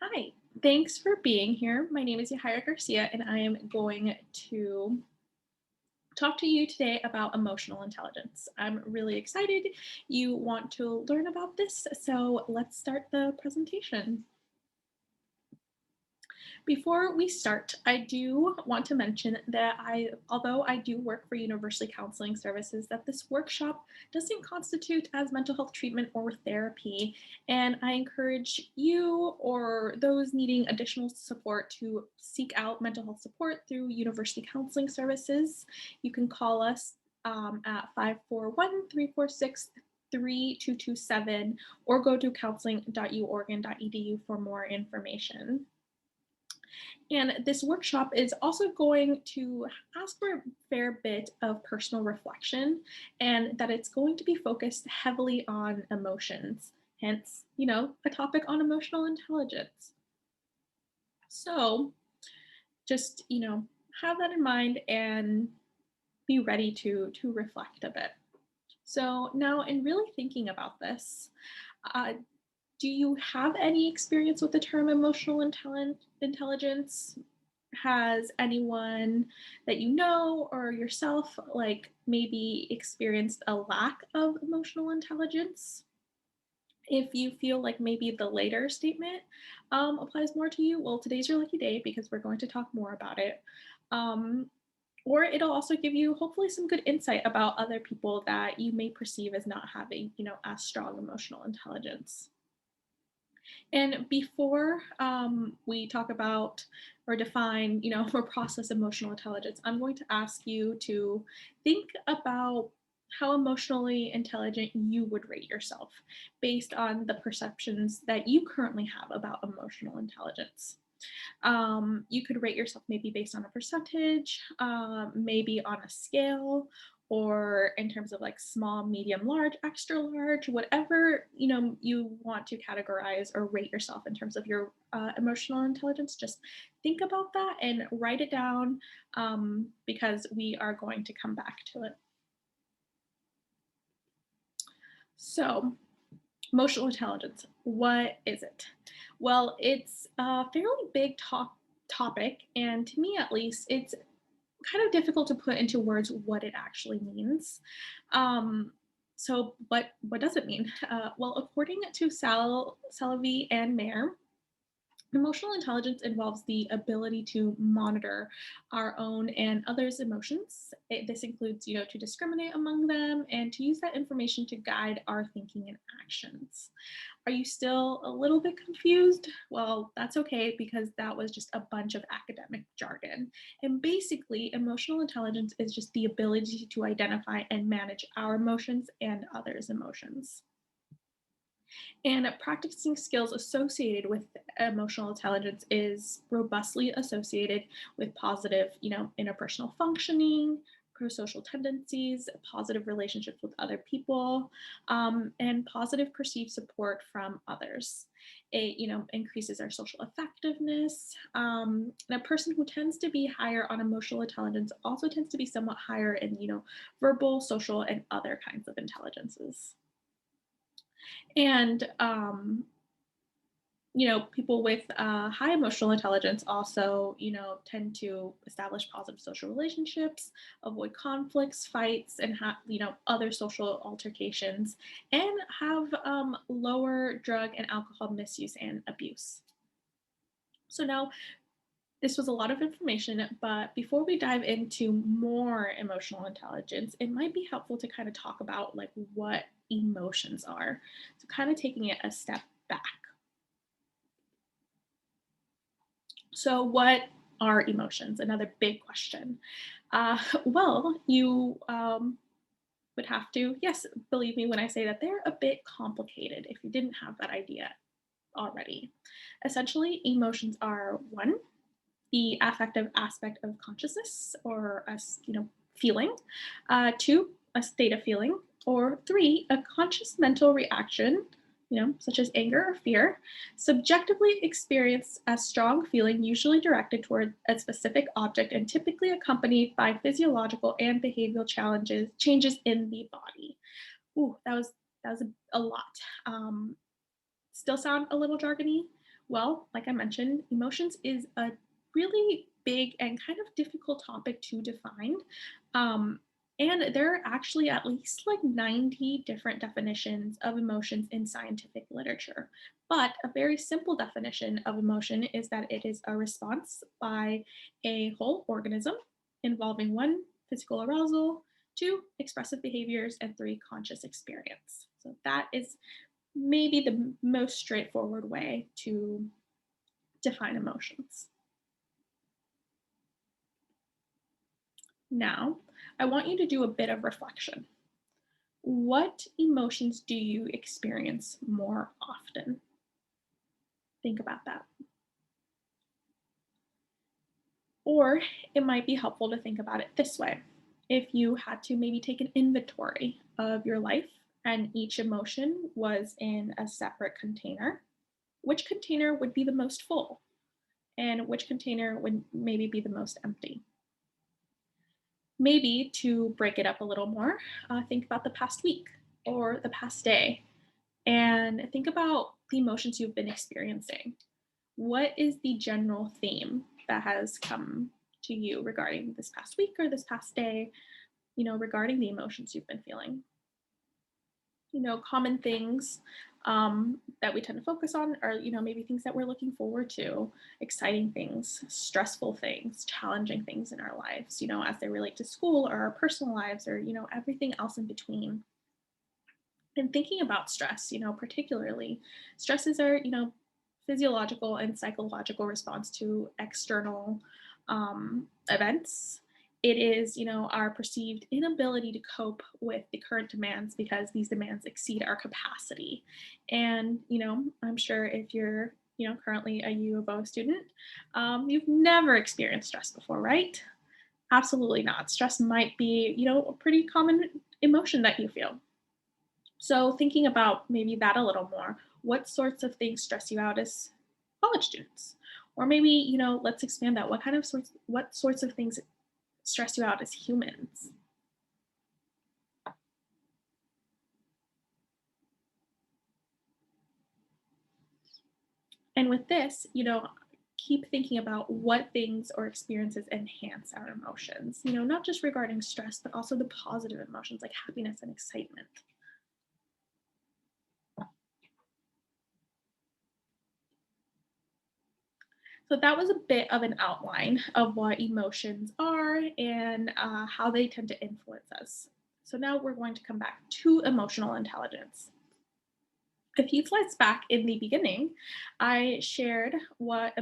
Hi, thanks for being here. My name is Yahira Garcia, and I am going to talk to you today about emotional intelligence. I'm really excited you want to learn about this, so let's start the presentation. Before we start, I do want to mention that although I do work for University Counseling Services, that this workshop doesn't constitute as mental health treatment or therapy. And I encourage you or those needing additional support to seek out mental health support through University Counseling Services. You can call us at 541 346 3227 or go to counseling.uoregon.edu for more information. And this workshop is also going to ask for a fair bit of personal reflection and that it's going to be focused heavily on emotions, hence, a topic on emotional intelligence. So just, have that in mind and be ready to reflect a bit. So now in really thinking about this, uh, do you have any experience with the term emotional intelligence? Has anyone that you know or yourself like maybe experienced a lack of emotional intelligence? If you feel like maybe the later statement applies more to you, well, today's your lucky day because we're going to talk more about it. Um, or it'll also give you hopefully some good insight about other people that you may perceive as not having, as strong emotional intelligence. And before we talk about or define, or process emotional intelligence, I'm going to ask you to think about how emotionally intelligent you would rate yourself based on the perceptions that you currently have about emotional intelligence. You could rate yourself maybe based on a percentage, maybe on a scale, or in terms of like small, medium, large, extra large, whatever you want to categorize or rate yourself in terms of your emotional intelligence. Just think about that and write it down because we are going to come back to it. So, emotional intelligence, what is it? Well, it's a fairly big topic, and to me at least, it's kind of difficult to put into words what it actually means. Um, so, what does it mean? Well, according to Salovey and Mayer, emotional intelligence involves the ability to monitor our own and others' emotions. This includes, to discriminate among them and to use that information to guide our thinking and actions. Are you still a little bit confused? Well, that's okay because that was just a bunch of academic jargon. And basically, emotional intelligence is just the ability to identify and manage our emotions and others' emotions. And practicing skills associated with emotional intelligence is robustly associated with positive, interpersonal functioning, pro-social tendencies, positive relationships with other people, and positive perceived support from others. It, increases our social effectiveness. And a person who tends to be higher on emotional intelligence also tends to be somewhat higher in, verbal, social, and other kinds of intelligences. And people with high emotional intelligence also, tend to establish positive social relationships, avoid conflicts, fights, and have, other social altercations, and have lower drug and alcohol misuse and abuse. So now this was a lot of information, but before we dive into more emotional intelligence, it might be helpful to kind of talk about like what emotions are. So kind of taking it a step back. So, what are emotions? Another big question. Well, you would have to, yes, believe me when I say that they're a bit complicated if you didn't have that idea already. Essentially, emotions are one, the affective aspect of consciousness or us, feeling, two, a state of feeling, or three, a conscious mental reaction, such as anger or fear, subjectively experienced as strong feeling, usually directed toward a specific object and typically accompanied by physiological and behavioral changes in the body. Ooh, that was a lot. Still sound a little jargony? Well, like I mentioned, emotions is a really big and kind of difficult topic to define. Um, and there are actually at least like 90 different definitions of emotions in scientific literature. But a very simple definition of emotion is that it is a response by a whole organism involving one, physical arousal, two, expressive behaviors, and three, conscious experience. So that is maybe the most straightforward way to define emotions. Now, I want you to do a bit of reflection. What emotions do you experience more often? Think about that. Or it might be helpful to think about it this way. If you had to maybe take an inventory of your life and each emotion was in a separate container, which container would be the most full? And which container would maybe be the most empty? Maybe to break it up a little more, think about the past week or the past day and think about the emotions you've been experiencing. What is the general theme that has come to you regarding this past week or this past day, regarding the emotions you've been feeling? Common things that we tend to focus on are, maybe things that we're looking forward to, exciting things, stressful things, challenging things in our lives, as they relate to school or our personal lives or, everything else in between. And thinking about stress, particularly, stresses are, physiological and psychological response to external events. It is, our perceived inability to cope with the current demands because these demands exceed our capacity. And, I'm sure if you're, currently a U of O student, you've never experienced stress before, right? Absolutely not. Stress might be, a pretty common emotion that you feel. So thinking about maybe that a little more, what sorts of things stress you out as college students? Or maybe, let's expand that. What sorts of things stress you out as humans? And with this, keep thinking about what things or experiences enhance our emotions, not just regarding stress, but also the positive emotions like happiness and excitement. So that was a bit of an outline of what emotions are and how they tend to influence us. So now we're going to come back to emotional intelligence. A few slides back in the beginning, I shared what I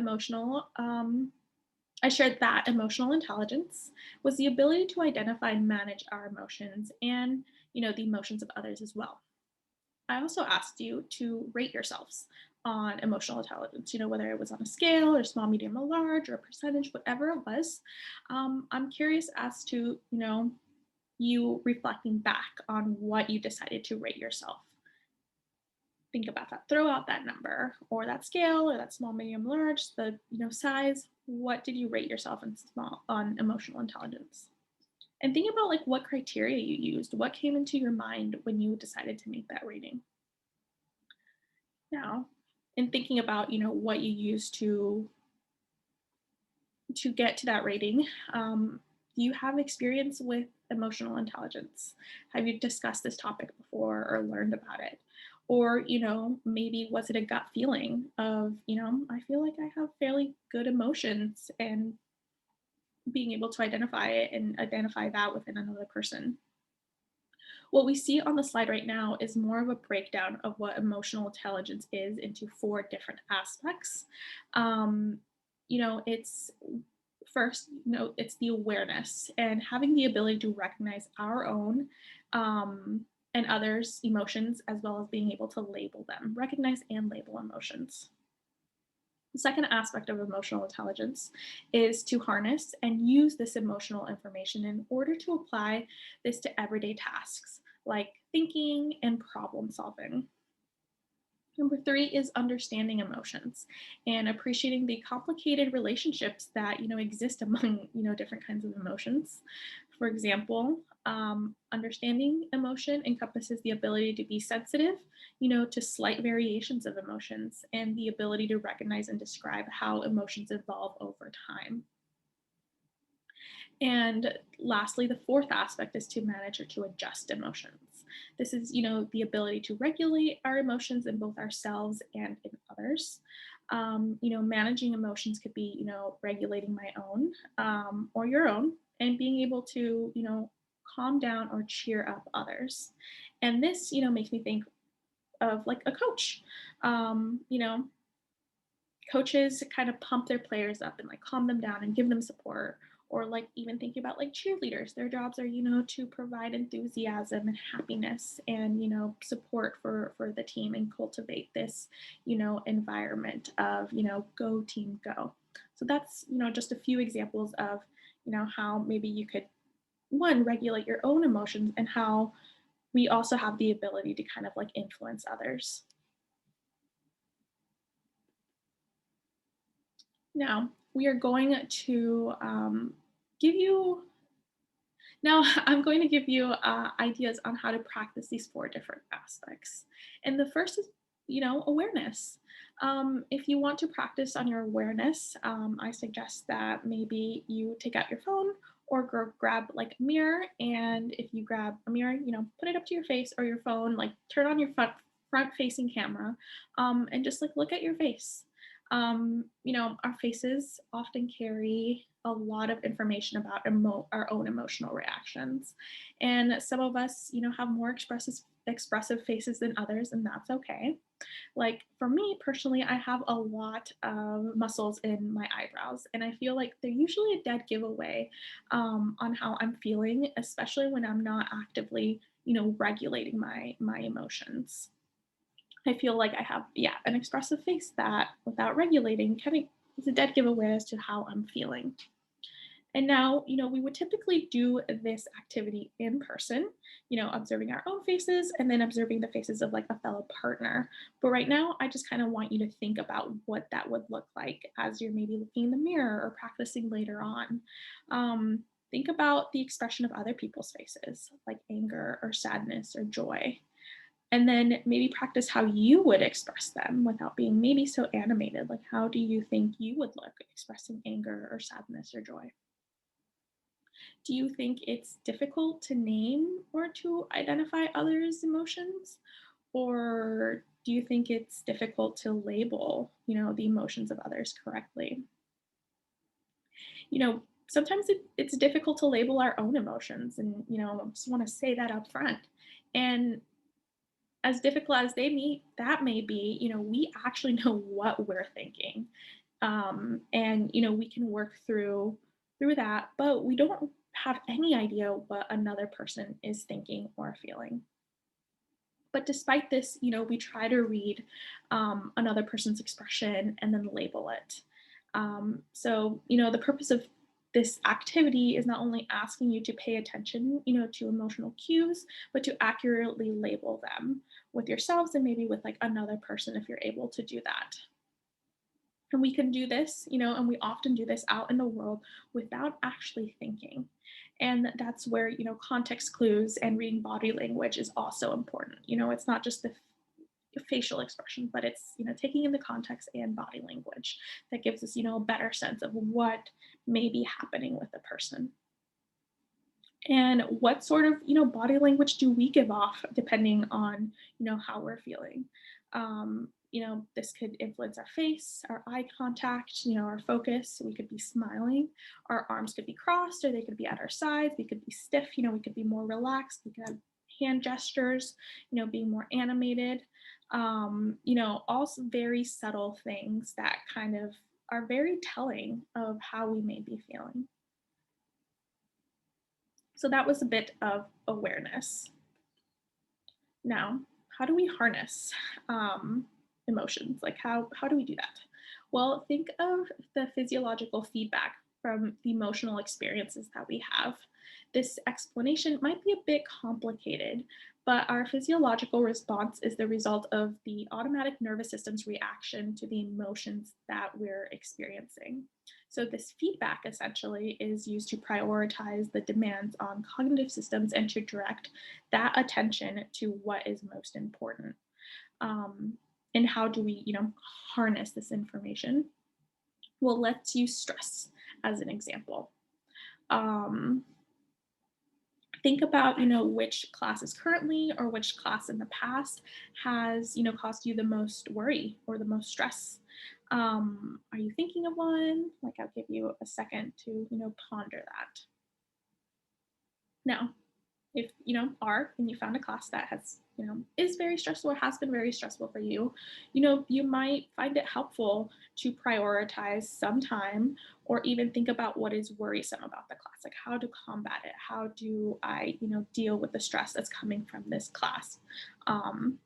shared that emotional intelligence was the ability to identify and manage our emotions and, the emotions of others as well. I also asked you to rate yourselves on emotional intelligence, whether it was on a scale or small, medium, or large, or a percentage, whatever it was. I'm curious as to, you reflecting back on what you decided to rate yourself. Think about that. Throw out that number or that scale or that small, medium, large, the size. What did you rate yourself in small on emotional intelligence? And think about like what criteria you used. What came into your mind when you decided to make that rating? Now, in thinking about, what you use to get to that rating, do you have experience with emotional intelligence? Have you discussed this topic before or learned about it? Or, maybe was it a gut feeling of, I feel like I have fairly good emotions and being able to identify it and identify that within another person? What we see on the slide right now is more of a breakdown of what emotional intelligence is into four different aspects. Um, it's first, it's the awareness and having the ability to recognize our own and others' emotions, as well as being able to label them, recognize and label emotions. The second aspect of emotional intelligence is to harness and use this emotional information in order to apply this to everyday tasks like thinking and problem solving. Number three is understanding emotions and appreciating the complicated relationships that exist among different kinds of emotions. For example, Understanding emotion encompasses the ability to be sensitive, to slight variations of emotions and the ability to recognize and describe how emotions evolve over time. And lastly, the fourth aspect is to manage or to adjust emotions. This is, the ability to regulate our emotions in both ourselves and in others. Managing emotions could be, regulating my own or your own, and being able to, calm down or cheer up others. And this, makes me think of like a coach. Coaches kind of pump their players up and like calm them down and give them support, or like even thinking about like cheerleaders, their jobs are, to provide enthusiasm and happiness and, support for the team and cultivate this, environment of, go team go. So that's, just a few examples of, how maybe you could, one, regulate your own emotions, and how we also have the ability to kind of like influence others. Now, we are going to give you, now I'm going to give you ideas on how to practice these four different aspects. And the first is, awareness. If you want to practice on your awareness, I suggest that maybe you take out your phone or grab like a mirror. And if you grab a mirror, put it up to your face or your phone, like turn on your front facing camera, and just like look at your face. Our faces often carry a lot of information about our own emotional reactions, and some of us, have more expressive faces than others, and that's okay. Like for me personally, I have a lot of muscles in my eyebrows, and I feel like they're usually a dead giveaway on how I'm feeling, especially when I'm not actively, regulating my emotions. I feel like I have, yeah, an expressive face that without regulating kind of is a dead giveaway as to how I'm feeling. And now, we would typically do this activity in person, observing our own faces and then observing the faces of like a fellow partner. But right now, I just kind of want you to think about what that would look like as you're maybe looking in the mirror or practicing later on. Think about the expression of other people's faces, like anger or sadness or joy, and then maybe practice how you would express them without being maybe so animated. Like, how do you think you would look expressing anger or sadness or joy? Do you think it's difficult to name or to identify others' emotions? Or do you think it's difficult to label, the emotions of others correctly? Sometimes it's difficult to label our own emotions. And, I just want to say that up front. And as difficult as that may be, we actually know what we're thinking. And we can work through that, but we don't have any idea what another person is thinking or feeling. But despite this, we try to read another person's expression and then label it. So, the purpose of this activity is not only asking you to pay attention, to emotional cues, but to accurately label them with yourselves and maybe with like another person if you're able to do that. And we can do this, and we often do this out in the world without actually thinking. And that's where, context clues and reading body language is also important. It's not just the facial expression, but it's, taking in the context and body language that gives us, a better sense of what may be happening with the person. And what sort of, body language do we give off depending on, how we're feeling? This could influence our face, our eye contact, our focus. We could be smiling, our arms could be crossed, or they could be at our sides. We could be stiff, we could be more relaxed. We could have hand gestures, being more animated. Also very subtle things that kind of are very telling of how we may be feeling. So that was a bit of awareness. Now, how do we harness emotions? Like how do we do that? Well, think of the physiological feedback from the emotional experiences that we have. This explanation might be a bit complicated, but our physiological response is the result of the automatic nervous system's reaction to the emotions that we're experiencing. So, this feedback essentially is used to prioritize the demands on cognitive systems and to direct that attention to what is most important. Um, and how do we, harness this information? Well, let's use stress as an example. Um, think about, which classes currently or which class in the past has, caused you the most worry or the most stress. Are you thinking of one? Like, I'll give you a second to, ponder that. Now, if are and you found a class that has is very stressful or has been very stressful for you, you might find it helpful to prioritize some time or even think about what is worrisome about the class, like how to combat it, how do I deal with the stress that's coming from this class. um,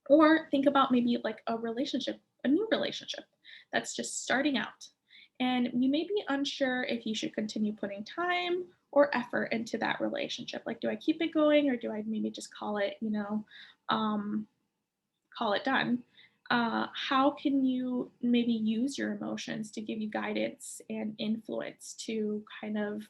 or think about maybe like a relationship, a new relationship that's just starting out. And you may be unsure if you should continue putting time or effort into that relationship. Like, do I keep it going or do I maybe just call it, um, call it done? How can you maybe use your emotions to give you guidance and influence to kind of,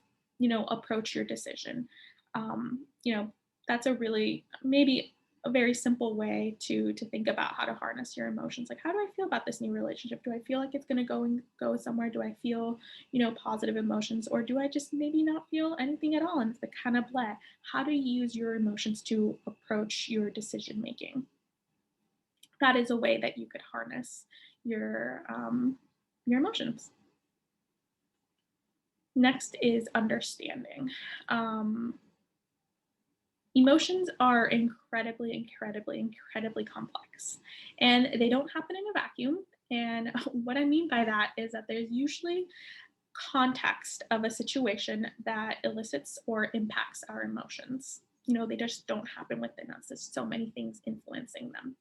approach your decision? Um, you know, that's a really maybe a very simple way to think about how to harness your emotions. Like, how do I feel about this new relationship? Do I feel like it's going to go somewhere? Do I feel, positive emotions, or do I just maybe not feel anything at all? And it's the kind of bleh. How do you use your emotions to approach your decision making? That is a way that you could harness your emotions. Next is understanding. Um, Emotions are incredibly complex, and they don't happen in a vacuum. And what I mean by that is that there's usually context of a situation that elicits or impacts our emotions. They just don't happen within us. There's so many things influencing them.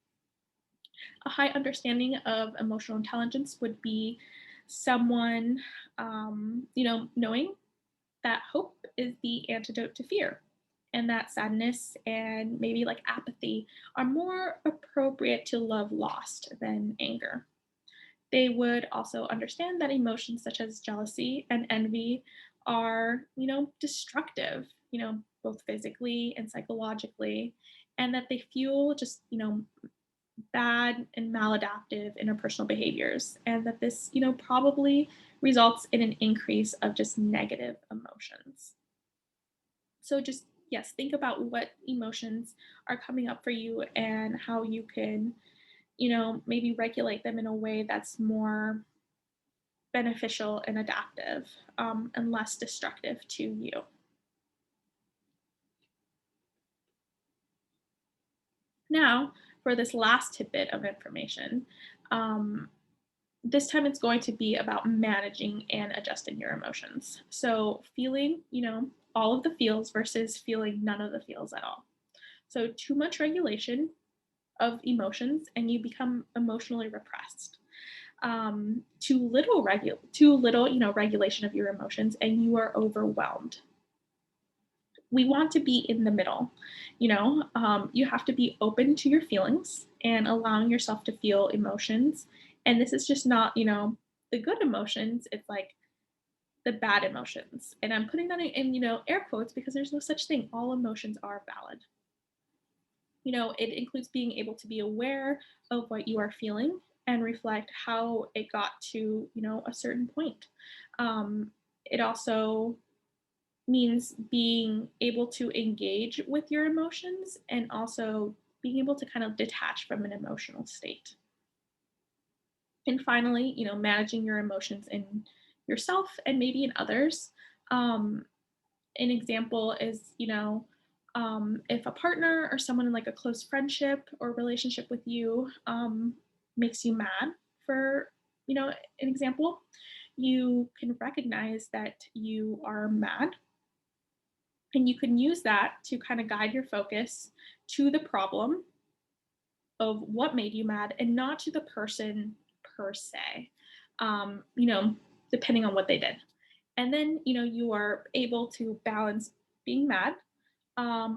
A high understanding of emotional intelligence would be someone, knowing that hope is the antidote to fear, and that sadness and maybe like apathy are more appropriate to love lost than anger. They would also understand that emotions such as jealousy and envy are, destructive, both physically and psychologically, and that they fuel just, bad and maladaptive interpersonal behaviors, and that this, probably results in an increase of just negative emotions. So just yes, think about what emotions are coming up for you and how you can, maybe regulate them in a way that's more beneficial and adaptive, and less destructive to you. Now, for this last tidbit of information, um, this time it's going to be about managing and adjusting your emotions. So, feeling, all of the feels versus feeling none of the feels at all. So, too much regulation of emotions and you become emotionally repressed. Too little, regulation of your emotions and you are overwhelmed. We want to be in the middle. You have to be open to your feelings and allowing yourself to feel emotions. And this is just not, the good emotions. It's like the bad emotions. And I'm putting that in, air quotes because there's no such thing. All emotions are valid. It includes being able to be aware of what you are feeling and reflect how it got to, a certain point. It also means being able to engage with your emotions and also being able to kind of detach from an emotional state. And finally, managing your emotions in yourself and maybe in others. Um, an example is, if a partner or someone in like a close friendship or relationship with you makes you mad, for, an example, you can recognize that you are mad and you can use that to kind of guide your focus to the problem of what made you mad and not to the person per se, um, you know, depending on what they did. And then, you are able to balance being mad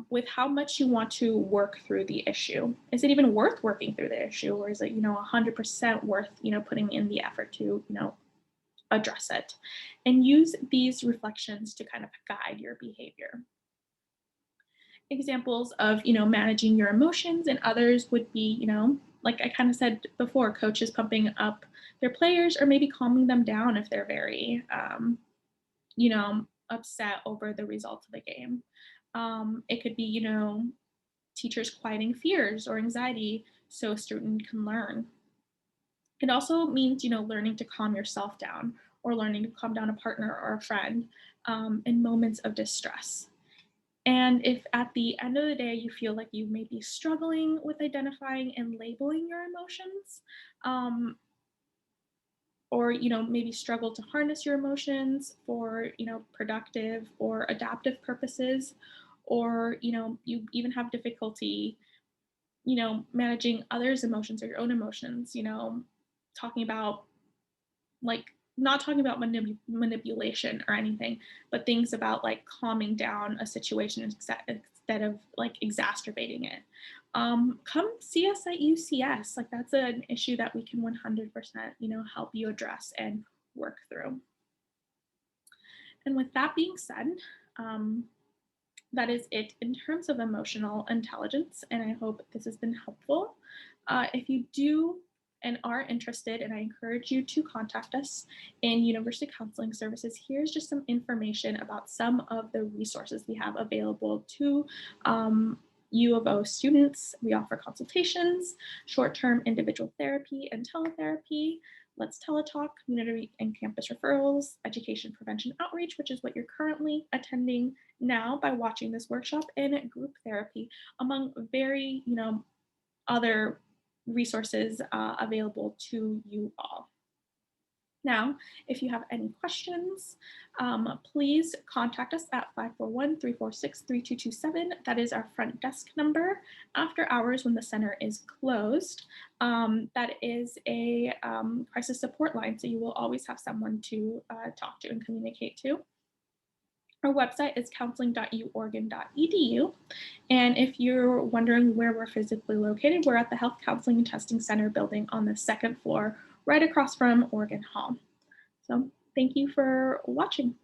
with how much you want to work through the issue. Is it even worth working through the issue, or is it, 100% worth, putting in the effort to, address it? And use these reflections to kind of guide your behavior. Examples of, managing your emotions and others would be, like I kind of said before, coaches pumping up their players or maybe calming them down if they're very, upset over the results of the game. It could be, teachers quieting fears or anxiety so a student can learn. It also means, learning to calm yourself down or learning to calm down a partner or a friend in moments of distress. And if at the end of the day you feel like you may be struggling with identifying and labeling your emotions, um, or maybe struggle to harness your emotions for productive or adaptive purposes, or you even have difficulty managing others emotions or your own emotions, talking about like not talking about manipulation or anything, but things about like calming down a situation instead of like exacerbating it. Come see us at UCS. Like that's an issue that we can 100%, help you address and work through. And with that being said, um, that is it in terms of emotional intelligence. And I hope this has been helpful. If you do and are interested, and I encourage you to contact us in University Counseling Services, here's just some information about some of the resources we have available to U of O students. We offer consultations, short-term individual therapy and teletherapy. Let's Teletalk, community and campus referrals, education prevention outreach, which is what you're currently attending now by watching this workshop, and group therapy, among very, other resources available to you all. Now, if you have any questions, please contact us at 541-346-3227. That is our front desk number after hours when the center is closed. That is a crisis support line, so you will always have someone to talk to and communicate to. Our website is counseling.uoregon.edu. And if you're wondering where we're physically located, we're at the Health Counseling and Testing Center building on the second floor, right across from Oregon Hall. So thank you for watching.